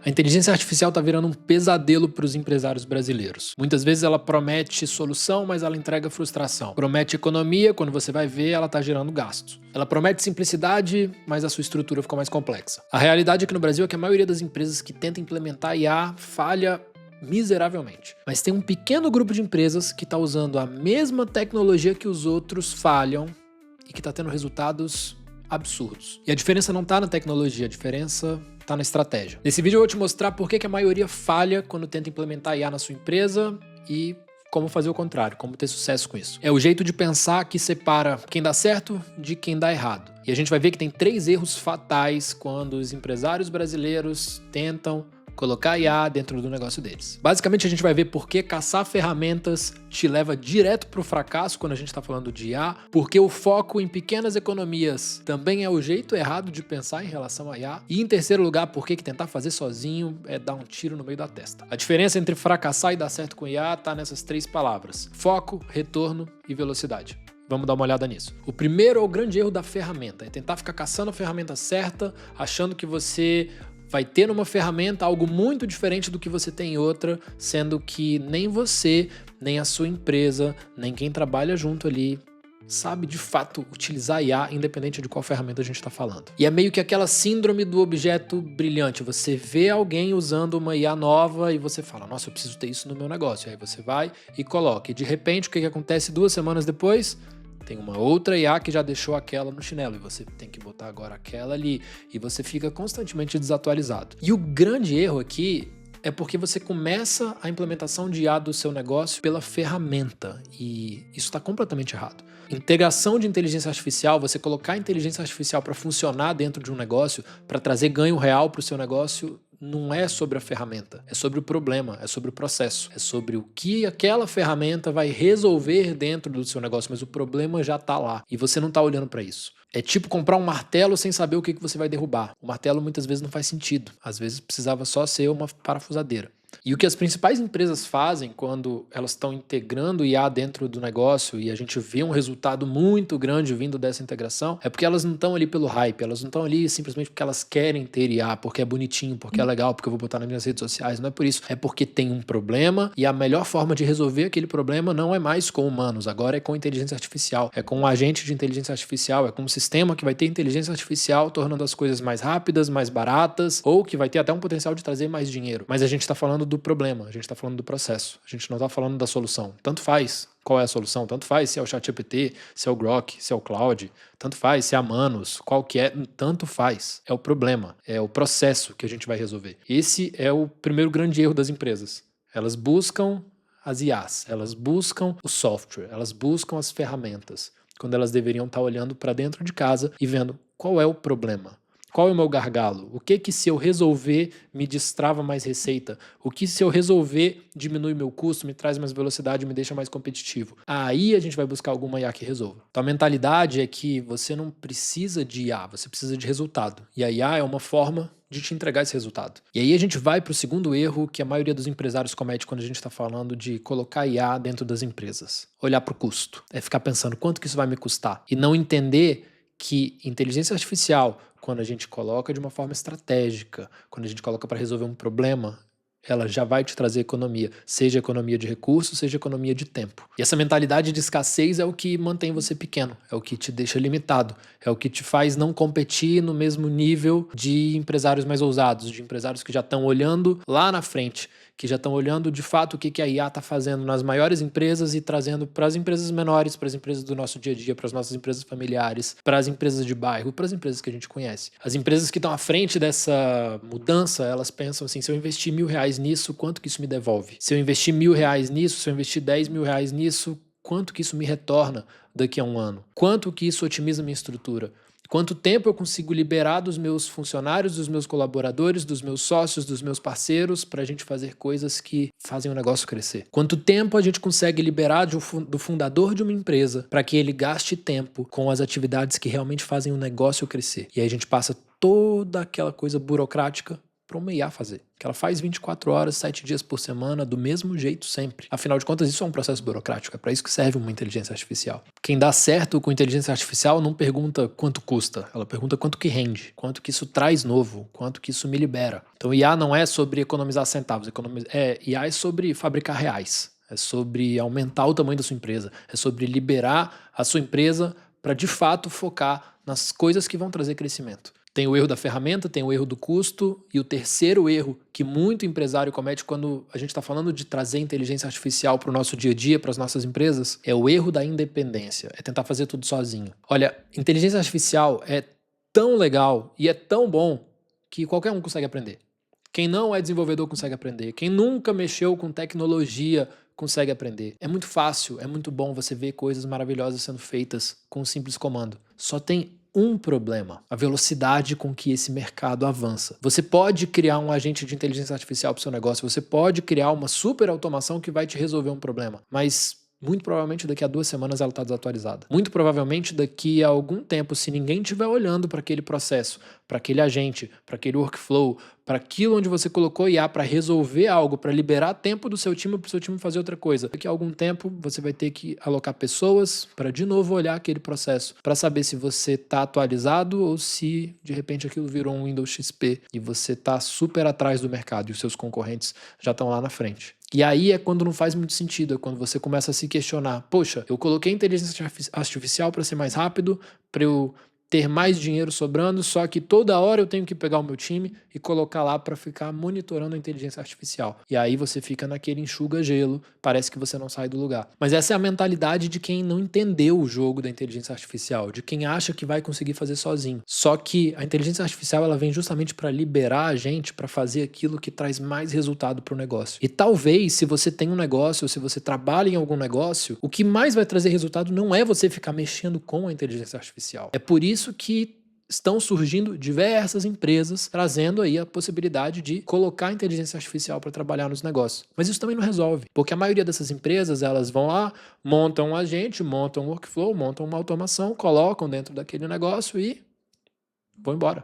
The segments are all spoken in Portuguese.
A inteligência artificial está virando um pesadelo para os empresários brasileiros. Muitas vezes ela promete solução, mas ela entrega frustração. Promete economia, quando você vai ver, ela está gerando gastos. Ela promete simplicidade, mas a sua estrutura ficou mais complexa. A realidade aqui no Brasil é que a maioria das empresas que tenta implementar IA falha miseravelmente. Mas tem um pequeno grupo de empresas que está usando a mesma tecnologia que os outros falham e que está tendo resultados absurdos. E a diferença não está na tecnologia, a diferença está na estratégia. Nesse vídeo eu vou te mostrar por que a maioria falha quando tenta implementar IA na sua empresa e como fazer o contrário, como ter sucesso com isso. É o jeito de pensar que separa quem dá certo de quem dá errado. E a gente vai ver que tem 3 erros fatais quando os empresários brasileiros tentam colocar IA dentro do negócio deles. Basicamente, a gente vai ver por que caçar ferramentas te leva direto para o fracasso quando a gente está falando de IA, porque o foco em pequenas economias também é o jeito errado de pensar em relação a IA, e em terceiro lugar, por que tentar fazer sozinho é dar um tiro no meio da testa. A diferença entre fracassar e dar certo com IA está nessas 3 palavras: foco, retorno e velocidade. Vamos dar uma olhada nisso. O primeiro é o grande erro da ferramenta, é tentar ficar caçando a ferramenta certa, achando que você vai ter numa ferramenta algo muito diferente do que você tem em outra, sendo que nem você, nem a sua empresa, nem quem trabalha junto ali sabe de fato utilizar IA, independente de qual ferramenta a gente está falando. E é meio que aquela síndrome do objeto brilhante. Você vê alguém usando uma IA nova e você fala: nossa, eu preciso ter isso no meu negócio. E aí você vai e coloca. E de repente, o que acontece 2 semanas depois? Tem uma outra IA que já deixou aquela no chinelo e você tem que botar agora aquela ali, e você fica constantemente desatualizado. E o grande erro aqui é porque você começa a implementação de IA do seu negócio pela ferramenta, e isso está completamente errado. Integração de inteligência artificial, você colocar a inteligência artificial para funcionar dentro de um negócio, para trazer ganho real para o seu negócio, não é sobre a ferramenta, é sobre o problema, é sobre o processo, é sobre o que aquela ferramenta vai resolver dentro do seu negócio, mas o problema já está lá e você não está olhando para isso. É tipo comprar um martelo sem saber o que você vai derrubar. O martelo muitas vezes não faz sentido, às vezes precisava só ser uma parafusadeira. E o que as principais empresas fazem quando elas estão integrando IA dentro do negócio e a gente vê um resultado muito grande vindo dessa integração, é porque elas não estão ali pelo hype, elas não estão ali simplesmente porque elas querem ter IA, porque é bonitinho, porque é legal, porque eu vou botar nas minhas redes sociais. Não é por isso, é porque tem um problema e a melhor forma de resolver aquele problema não é mais com humanos, agora é com inteligência artificial, é com um agente de inteligência artificial, é com um sistema que vai ter inteligência artificial tornando as coisas mais rápidas, mais baratas, ou que vai ter até um potencial de trazer mais dinheiro. Mas a gente está falando do problema, a gente está falando do processo, a gente não está falando da solução. Tanto faz qual é a solução, tanto faz se é o ChatGPT, se é o Grok, se é o Cloud, tanto faz se é a Manus, qual que é, tanto faz. É o problema, é o processo que a gente vai resolver. Esse é o primeiro grande erro das empresas. Elas buscam as IAs, elas buscam o software, elas buscam as ferramentas, quando elas deveriam estar olhando para dentro de casa e vendo qual é o problema. Qual é o meu gargalo? O que se eu resolver me destrava mais receita? O que se eu resolver diminui meu custo, me traz mais velocidade, me deixa mais competitivo? Aí a gente vai buscar alguma IA que resolva. Então a mentalidade é que você não precisa de IA, você precisa de resultado. E a IA é uma forma de te entregar esse resultado. E aí a gente vai para o segundo erro que a maioria dos empresários comete quando a gente está falando de colocar IA dentro das empresas. Olhar para o custo. É ficar pensando quanto que isso vai me custar. E não entender que inteligência artificial, quando a gente coloca de uma forma estratégica, quando a gente coloca para resolver um problema, ela já vai te trazer economia, seja economia de recursos, seja economia de tempo. E essa mentalidade de escassez é o que mantém você pequeno, é o que te deixa limitado, é o que te faz não competir no mesmo nível de empresários mais ousados, de empresários que já estão olhando lá na frente, que já estão olhando de fato o que a IA está fazendo nas maiores empresas e trazendo para as empresas menores, para as empresas do nosso dia a dia, para as nossas empresas familiares, para as empresas de bairro, para as empresas que a gente conhece. As empresas que estão à frente dessa mudança, elas pensam assim: se eu investir R$1.000 nisso, quanto que isso me devolve? Se eu investir R$1.000 nisso, se eu investir R$10.000 nisso, quanto que isso me retorna daqui a um ano? Quanto que isso otimiza minha estrutura? Quanto tempo eu consigo liberar dos meus funcionários, dos meus colaboradores, dos meus sócios, dos meus parceiros para a gente fazer coisas que fazem o negócio crescer? Quanto tempo a gente consegue liberar do fundador de uma empresa para que ele gaste tempo com as atividades que realmente fazem o negócio crescer? E aí a gente passa toda aquela coisa burocrática para uma IA fazer. Que ela faz 24 horas, 7 dias por semana, do mesmo jeito sempre. Afinal de contas, isso é um processo burocrático. É para isso que serve uma inteligência artificial. Quem dá certo com inteligência artificial não pergunta quanto custa. Ela pergunta quanto que rende, quanto que isso traz novo, quanto que isso me libera. Então, IA não é sobre economizar centavos. IA é sobre fabricar reais. É sobre aumentar o tamanho da sua empresa. É sobre liberar a sua empresa para, de fato, focar nas coisas que vão trazer crescimento. Tem o erro da ferramenta, tem o erro do custo e o terceiro erro que muito empresário comete quando a gente está falando de trazer inteligência artificial para o nosso dia a dia, para as nossas empresas, é o erro da independência, é tentar fazer tudo sozinho. Olha, inteligência artificial é tão legal e é tão bom que qualquer um consegue aprender. Quem não é desenvolvedor consegue aprender. Quem nunca mexeu com tecnologia consegue aprender. É muito fácil, é muito bom você ver coisas maravilhosas sendo feitas com um simples comando. Só tem um problema: a velocidade com que esse mercado avança. Você pode criar um agente de inteligência artificial para o seu negócio, você pode criar uma super automação que vai te resolver um problema, mas muito provavelmente daqui a 2 semanas ela está desatualizada. Muito provavelmente daqui a algum tempo, se ninguém estiver olhando para aquele processo, para aquele agente, para aquele workflow, para aquilo onde você colocou IA para resolver algo, para liberar tempo do seu time para o seu time fazer outra coisa, daqui a algum tempo você vai ter que alocar pessoas para de novo olhar aquele processo, para saber se você está atualizado ou se de repente aquilo virou um Windows XP e você está super atrás do mercado e os seus concorrentes já estão lá na frente. E aí é quando não faz muito sentido, é quando você começa a se questionar: poxa, eu coloquei inteligência artificial para ser mais rápido, para eu ter mais dinheiro sobrando, só que toda hora eu tenho que pegar o meu time e colocar lá para ficar monitorando a inteligência artificial. E aí você fica naquele enxuga-gelo, parece que você não sai do lugar. Mas essa é a mentalidade de quem não entendeu o jogo da inteligência artificial, de quem acha que vai conseguir fazer sozinho. Só que a inteligência artificial ela vem justamente para liberar a gente para fazer aquilo que traz mais resultado para o negócio. E talvez, se você tem um negócio, ou se você trabalha em algum negócio, o que mais vai trazer resultado não é você ficar mexendo com a inteligência artificial. É por isso que estão surgindo diversas empresas trazendo aí a possibilidade de colocar a inteligência artificial para trabalhar nos negócios. Mas isso também não resolve, porque a maioria dessas empresas, elas vão lá, montam um agente, montam um workflow, montam uma automação, colocam dentro daquele negócio e vão embora.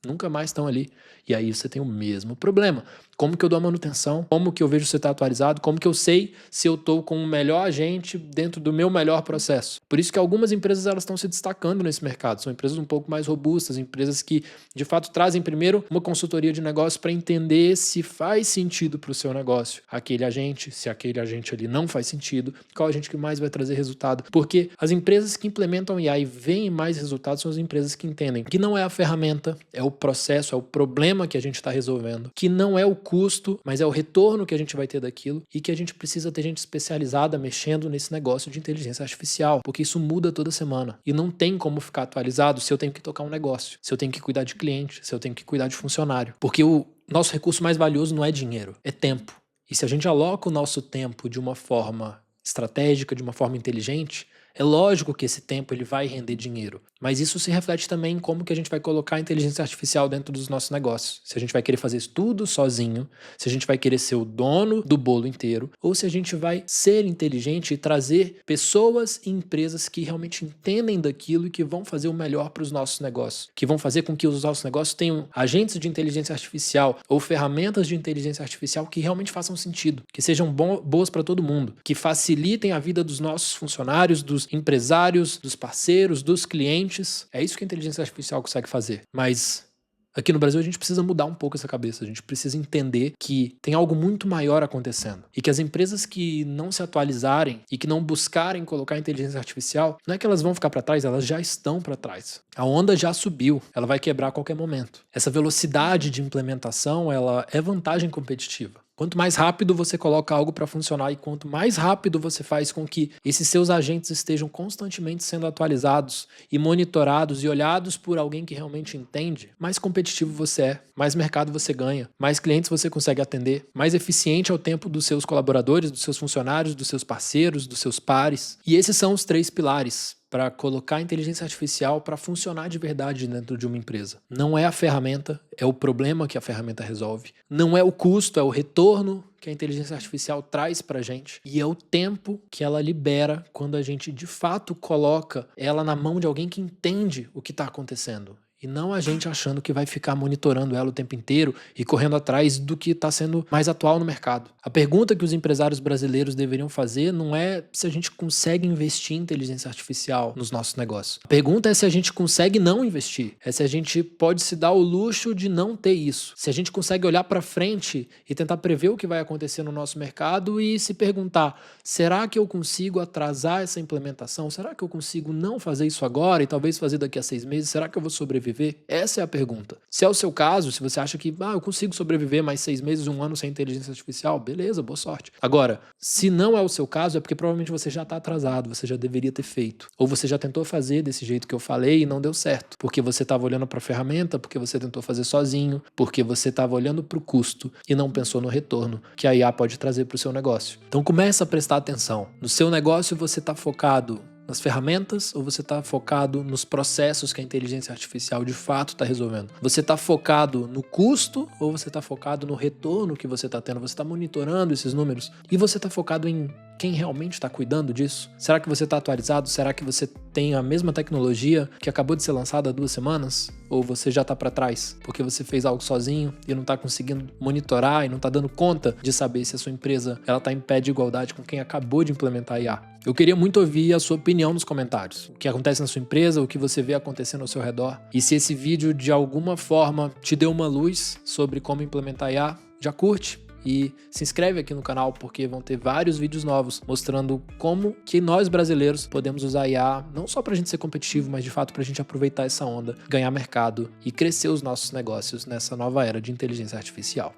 Nunca mais estão ali. E aí você tem o mesmo problema. Como que eu dou a manutenção? Como que eu vejo se está atualizado? Como que eu sei se eu estou com o melhor agente dentro do meu melhor processo? Por isso que algumas empresas elas estão se destacando nesse mercado. São empresas um pouco mais robustas, empresas que de fato trazem primeiro uma consultoria de negócio para entender se faz sentido para o seu negócio aquele agente, se aquele agente ali não faz sentido, qual agente que mais vai trazer resultado. Porque as empresas que implementam IA e veem mais resultados são as empresas que entendem que não é a ferramenta, é o processo, é o problema que a gente está resolvendo, que não é o custo, mas é o retorno que a gente vai ter daquilo e que a gente precisa ter gente especializada mexendo nesse negócio de inteligência artificial, porque isso muda toda semana e não tem como ficar atualizado se eu tenho que tocar um negócio, se eu tenho que cuidar de cliente, se eu tenho que cuidar de funcionário, porque o nosso recurso mais valioso não é dinheiro, é tempo. E se a gente aloca o nosso tempo de uma forma estratégica, de uma forma inteligente, é lógico que esse tempo ele vai render dinheiro, mas isso se reflete também em como que a gente vai colocar a inteligência artificial dentro dos nossos negócios. Se a gente vai querer fazer isso tudo sozinho, se a gente vai querer ser o dono do bolo inteiro, ou se a gente vai ser inteligente e trazer pessoas e empresas que realmente entendem daquilo e que vão fazer o melhor para os nossos negócios, que vão fazer com que os nossos negócios tenham agentes de inteligência artificial ou ferramentas de inteligência artificial que realmente façam sentido, que sejam boas para todo mundo, que facilitem a vida dos nossos funcionários, dos empresários, dos parceiros, dos clientes. É isso que a inteligência artificial consegue fazer. Mas aqui no Brasil a gente precisa mudar um pouco essa cabeça. A gente precisa entender que tem algo muito maior acontecendo. E que as empresas que não se atualizarem e que não buscarem colocar a inteligência artificial, não é que elas vão ficar para trás, elas já estão para trás. A onda já subiu, ela vai quebrar a qualquer momento. Essa velocidade de implementação, ela é vantagem competitiva. Quanto mais rápido você coloca algo para funcionar e quanto mais rápido você faz com que esses seus agentes estejam constantemente sendo atualizados e monitorados e olhados por alguém que realmente entende, mais competitivo você é, mais mercado você ganha, mais clientes você consegue atender, mais eficiente é o tempo dos seus colaboradores, dos seus funcionários, dos seus parceiros, dos seus pares. E esses são os 3 pilares para colocar a inteligência artificial para funcionar de verdade dentro de uma empresa. Não é a ferramenta, é o problema que a ferramenta resolve. Não é o custo, é o retorno que a inteligência artificial traz para a gente. E é o tempo que ela libera quando a gente de fato coloca ela na mão de alguém que entende o que está acontecendo. e não a gente achando que vai ficar monitorando ela o tempo inteiro e correndo atrás do que está sendo mais atual no mercado. A pergunta que os empresários brasileiros deveriam fazer não é se a gente consegue investir em inteligência artificial nos nossos negócios. A pergunta é se a gente consegue não investir, é se a gente pode se dar o luxo de não ter isso, se a gente consegue olhar para frente e tentar prever o que vai acontecer no nosso mercado e se perguntar, será que eu consigo atrasar essa implementação? Será que eu consigo não fazer isso agora e talvez fazer daqui a 6 meses? Será que eu vou sobreviver? Essa é a pergunta. Se é o seu caso, se você acha que eu consigo sobreviver mais 6 meses, 1 ano sem inteligência artificial, beleza, boa sorte. Agora, se não é o seu caso, é porque provavelmente você já está atrasado, você já deveria ter feito. Ou você já tentou fazer desse jeito que eu falei e não deu certo. Porque você estava olhando para a ferramenta, porque você tentou fazer sozinho, porque você estava olhando para o custo e não pensou no retorno que a IA pode trazer para o seu negócio. Então começa a prestar atenção. No seu negócio você está focado nas ferramentas ou você está focado nos processos que a inteligência artificial de fato está resolvendo? Você está focado no custo ou você está focado no retorno que você está tendo? Você está monitorando esses números? E você está focado em quem realmente está cuidando disso? Será que você está atualizado? Será que você tem a mesma tecnologia que acabou de ser lançada há 2 semanas? Ou você já está para trás porque você fez algo sozinho e não está conseguindo monitorar e não está dando conta de saber se a sua empresa está em pé de igualdade com quem acabou de implementar a IA? Eu queria muito ouvir a sua opinião nos comentários. O que acontece na sua empresa, o que você vê acontecendo ao seu redor. E se esse vídeo de alguma forma te deu uma luz sobre como implementar IA, já curte e se inscreve aqui no canal porque vão ter vários vídeos novos mostrando como que nós brasileiros podemos usar IA não só para a gente ser competitivo, mas de fato para a gente aproveitar essa onda, ganhar mercado e crescer os nossos negócios nessa nova era de inteligência artificial.